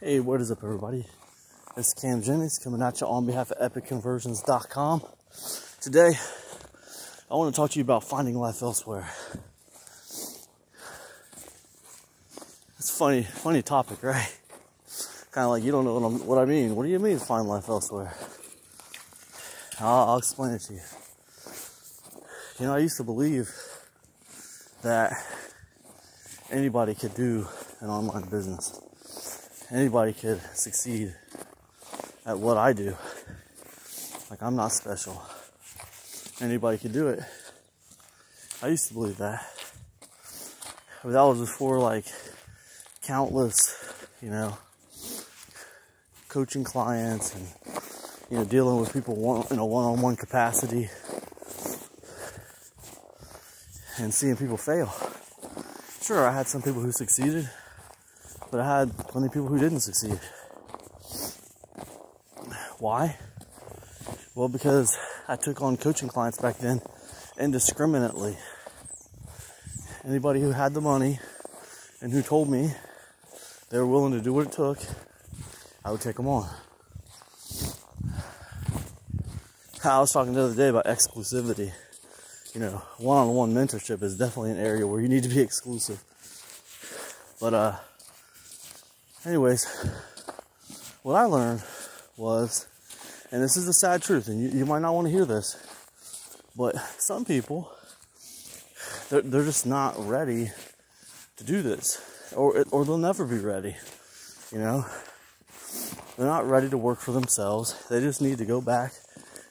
Hey, what is up, everybody? It's Cam Jennings coming at you on behalf of EpicConversions.com. Today, I want to talk to you about finding life elsewhere. It's a funny topic, right? Kind of like you don't know what I mean. What do you mean find life elsewhere? I'll explain it to you. You know, I used to believe that anybody could do an online business. Anybody could succeed at what I do. Like, I'm not special. Anybody could do it. I used to believe that. But that was before, like, countless, coaching clients and, dealing with people in a one-on-one capacity and seeing people fail. Sure, I had some people who succeeded, but I had plenty of people who didn't succeed. Why? Well, because I took on coaching clients back then indiscriminately. Anybody who had the money and who told me they were willing to do what it took, I would take them on. I was talking the other day about exclusivity. One-on-one mentorship is definitely an area where you need to be exclusive. But, anyways, what I learned was, and this is the sad truth, and you might not want to hear this, but some people, they're just not ready to do this, or they'll never be ready, They're not ready to work for themselves. They just need to go back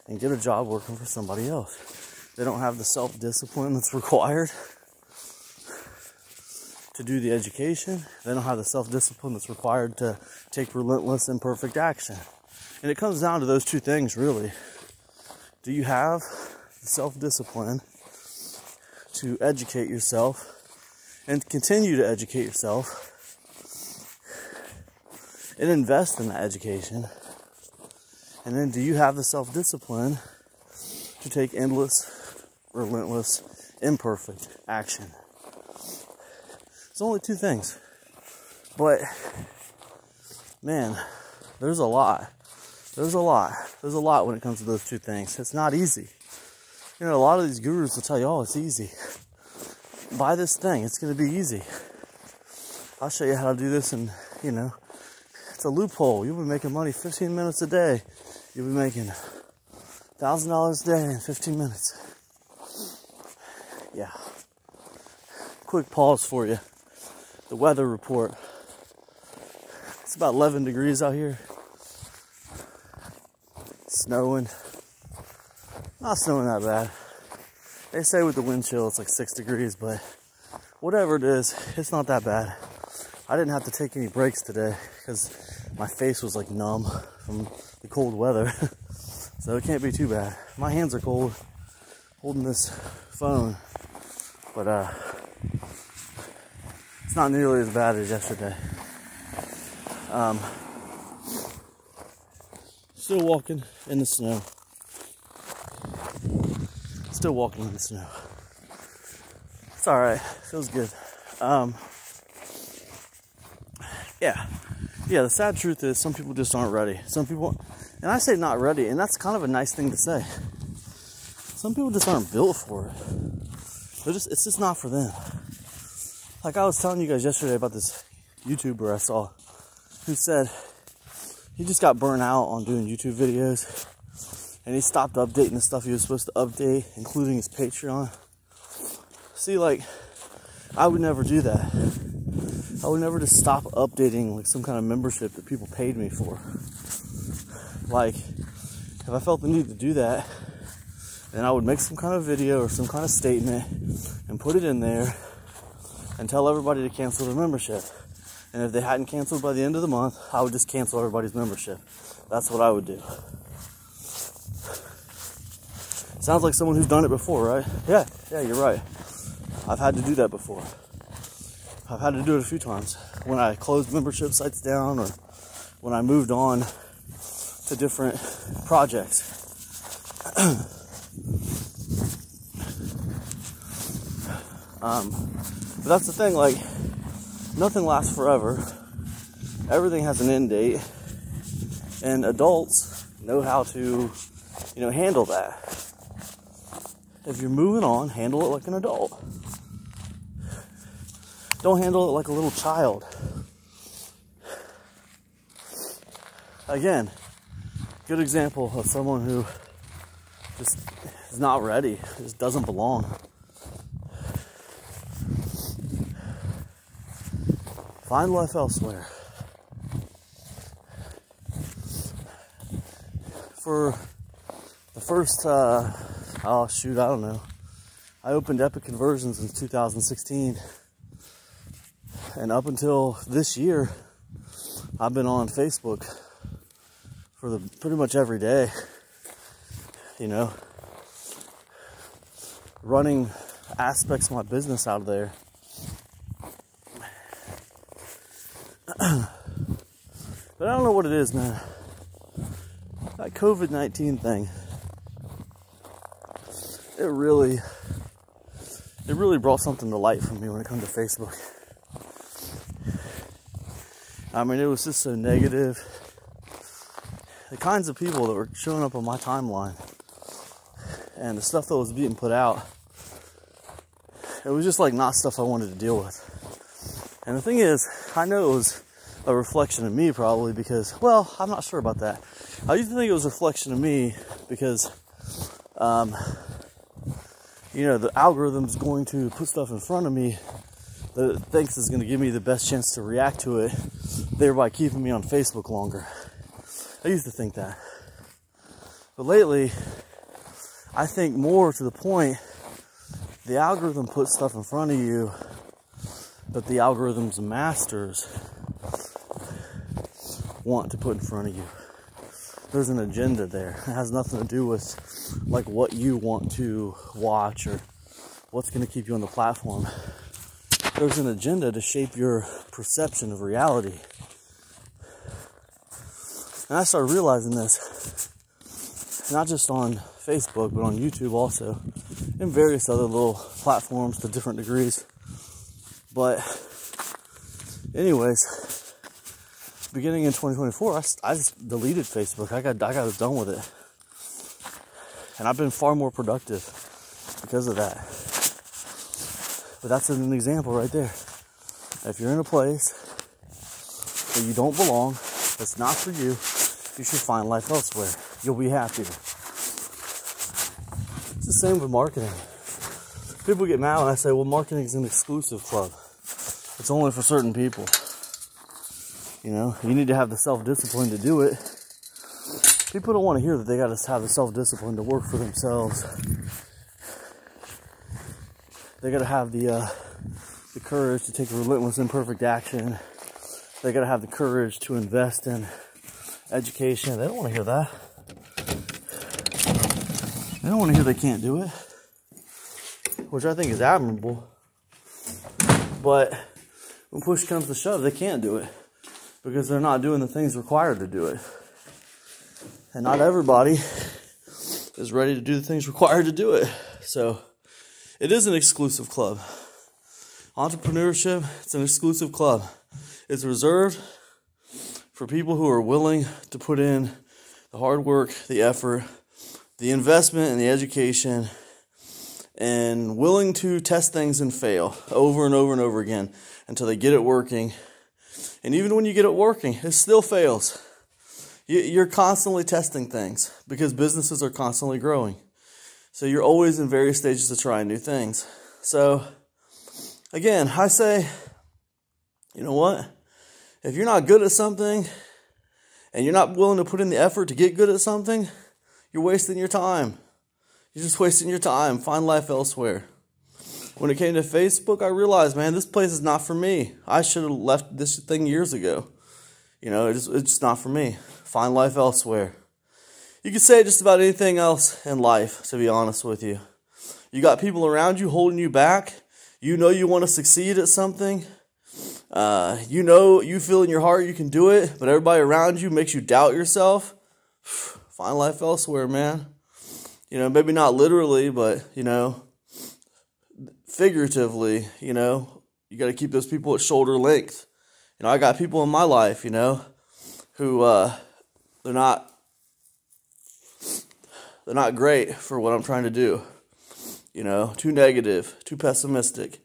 and get a job working for somebody else. They don't have the self-discipline that's required to do the education. They don't have the self-discipline that's required to take relentless, imperfect action. And it comes down to those two things, really. Do you have the self-discipline to educate yourself and continue to educate yourself and invest in that education? And then do you have the self-discipline to take endless, relentless, imperfect action? It's only two things. But, man, there's a lot. There's a lot when it comes to those two things. It's not easy. A lot of these gurus will tell you, oh, it's easy. Buy this thing. It's going to be easy. I'll show you how to do this, and, it's a loophole. You'll be making money 15 minutes a day. You'll be making $1,000 a day in 15 minutes. Yeah. Quick pause for you. The weather report. It's about 11 degrees out here. Snowing. Not snowing that bad. They say with the wind chill it's like 6 degrees, but whatever it is, it's not that bad. I didn't have to take any breaks today because my face was like numb from the cold weather. So it can't be too bad. My hands are cold holding this phone, but it's not nearly as bad as yesterday. Still walking in the snow. Still walking in the snow. It's alright. Feels good. Yeah, the sad truth is some people just aren't ready. Some people, and I say not ready, and that's kind of a nice thing to say. Some people just aren't built for it. It's just not for them. Like I was telling you guys yesterday about this YouTuber I saw who said he just got burnt out on doing YouTube videos and he stopped updating the stuff he was supposed to update, including his Patreon. See, like, I would never do that. I would never just stop updating like some kind of membership that people paid me for. Like, if I felt the need to do that, then I would make some kind of video or some kind of statement and put it in there and tell everybody to cancel their membership. And if they hadn't canceled by the end of the month, I would just cancel everybody's membership. That's what I would do. Sounds like someone who's done it before, right? Yeah, you're right. I've had to do that before. I've had to do it a few times. When I closed membership sites down or when I moved on to different projects. But that's the thing, like, nothing lasts forever. Everything has an end date, and adults know how to, handle that. If you're moving on, handle it like an adult. Don't handle it like a little child. Again, good example of someone who just is not ready, just doesn't belong. Find life elsewhere. For the first, I don't know. I opened Epic Conversions in 2016. And up until this year, I've been on Facebook for pretty much every day. Running aspects of my business out of there. But I don't know what it is, man. That COVID-19 thing, it really brought something to light for me when it comes to Facebook. I mean, it was just so negative. The kinds of people that were showing up on my timeline and the stuff that was being put out, it was just like not stuff I wanted to deal with. And the thing is, I know it was a reflection of me probably because, well, I'm not sure about that. I used to think it was a reflection of me because, the algorithm's going to put stuff in front of me that it thinks is going to give me the best chance to react to it, thereby keeping me on Facebook longer. I used to think that. But lately, I think more to the point, the algorithm puts stuff in front of you that the algorithm's masters want to put in front of you. There's an agenda there. It has nothing to do with like what you want to watch or what's going to keep you on the platform. There's an agenda to shape your perception of reality. And I started realizing this, not just on Facebook, but on YouTube also, and various other little platforms to different degrees. But anyways, beginning in 2024, I just deleted Facebook. I got done with it. And I've been far more productive because of that. But that's an example right there. If you're in a place that you don't belong, that's not for you, you should find life elsewhere. You'll be happier. It's the same with marketing. People get mad when I say, well, marketing is an exclusive club. It's only for certain people. You need to have the self-discipline to do it. People don't want to hear that they got to have the self-discipline to work for themselves. They got to have the courage to take relentless, imperfect action. They got to have the courage to invest in education. They don't want to hear that. They don't want to hear they can't do it, which I think is admirable. But when push comes to shove, they can't do it because they're not doing the things required to do it. And not everybody is ready to do the things required to do it. So it is an exclusive club. Entrepreneurship, it's an exclusive club. It's reserved for people who are willing to put in the hard work, the effort, the investment, and the education, and willing to test things and fail over and over and over again until they get it working. And even when you get it working, it still fails. You're constantly testing things because businesses are constantly growing. So you're always in various stages of trying new things. So again, I say, you know what? If you're not good at something and you're not willing to put in the effort to get good at something, you're wasting your time. You're just wasting your time. Find life elsewhere. When it came to Facebook, I realized, man, this place is not for me. I should have left this thing years ago. It's just not for me. Find life elsewhere. You could say just about anything else in life, to be honest with you. You got people around you holding you back. You want to succeed at something. You feel in your heart you can do it, but everybody around you makes you doubt yourself. Find life elsewhere, man. Maybe not literally, but, figuratively, you got to keep those people at shoulder length. I got people in my life, who they're not great for what I'm trying to do. Too negative, too pessimistic.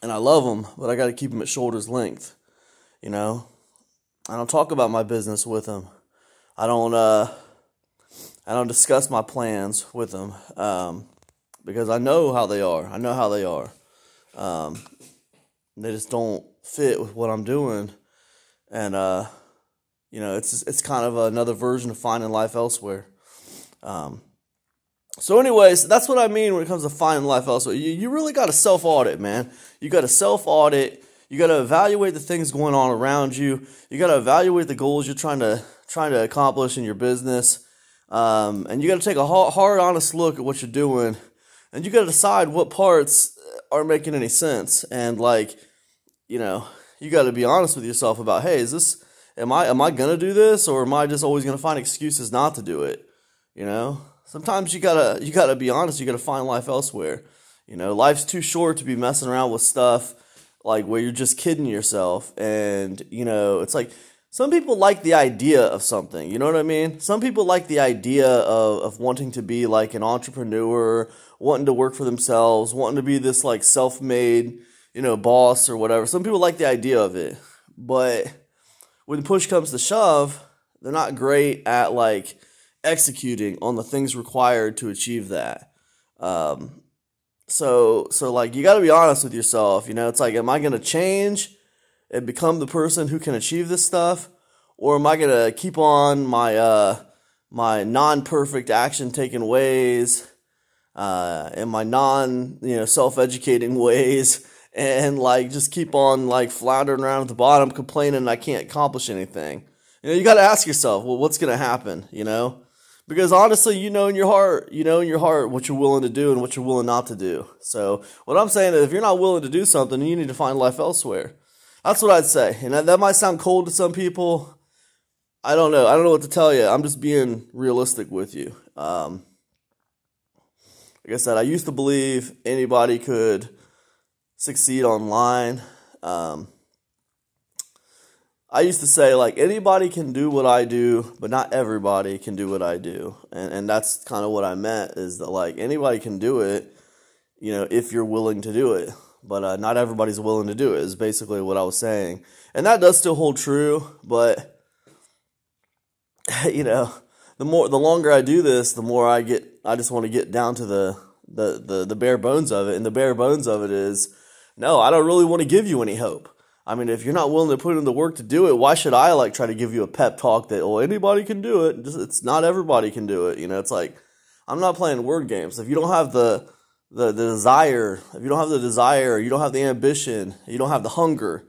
And I love them, but I got to keep them at shoulder's length. I don't talk about my business with them. I don't discuss my plans with them, because I know how they are. They just don't fit with what I'm doing, and it's kind of another version of finding life elsewhere. So anyways, that's what I mean when it comes to finding life elsewhere. You really got to self-audit, man. You got to self-audit. You got to evaluate the things going on around you. You got to evaluate the goals you're trying to accomplish in your business. And you got to take a hard, honest look at what you're doing. And you got to decide what parts aren't making any sense. And you got to be honest with yourself about, hey, am I going to do this, or am I just always going to find excuses not to do it? Sometimes you gotta be honest. You gotta find life elsewhere. Life's too short to be messing around with stuff where you're just kidding yourself. And it's like some people like the idea of something. You know what I mean? Some people like the idea of wanting to be like an entrepreneur, wanting to work for themselves, wanting to be this self-made boss or whatever. Some people like the idea of it, but when push comes to shove, they're not great at executing on the things required to achieve that. So you got to be honest with yourself. It's like, am I going to change and become the person who can achieve this stuff, or am I going to keep on my non-perfect action taking ways, and my self-educating ways, and just keep on floundering around at the bottom, complaining I can't accomplish anything? You got to ask yourself, well, what's going to happen? Because honestly, in your heart what you're willing to do and what you're willing not to do. So what I'm saying is, if you're not willing to do something, you need to find life elsewhere. That's what I'd say. And that might sound cold to some people. I don't know. I don't know what to tell you. I'm just being realistic with you. Like I said, I used to believe anybody could succeed online. I used to say, anybody can do what I do, but not everybody can do what I do. And that's kind of what I meant, is that, anybody can do it, if you're willing to do it. But not everybody's willing to do it, is basically what I was saying. And that does still hold true, but, the longer I do this, the more I just want to get down to the bare bones of it. And the bare bones of it is, no, I don't really want to give you any hope. I mean, if you're not willing to put in the work to do it, why should I try to give you a pep talk that, anybody can do it? It's not everybody can do it. It's like, I'm not playing word games. If you don't have the desire, if you don't have the desire, you don't have the ambition, you don't have the hunger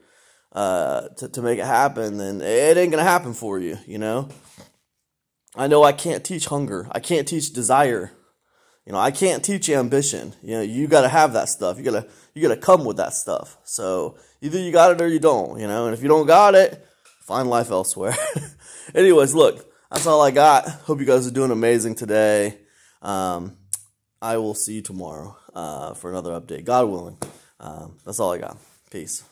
to make it happen, then it ain't gonna happen for you. I know I can't teach hunger. I can't teach desire. I can't teach ambition. You got to have that stuff. You got to come with that stuff. So either you got it or you don't, and if you don't got it, find life elsewhere. Anyways, look, that's all I got. Hope you guys are doing amazing today. I will see you tomorrow for another update, God willing. That's all I got. Peace.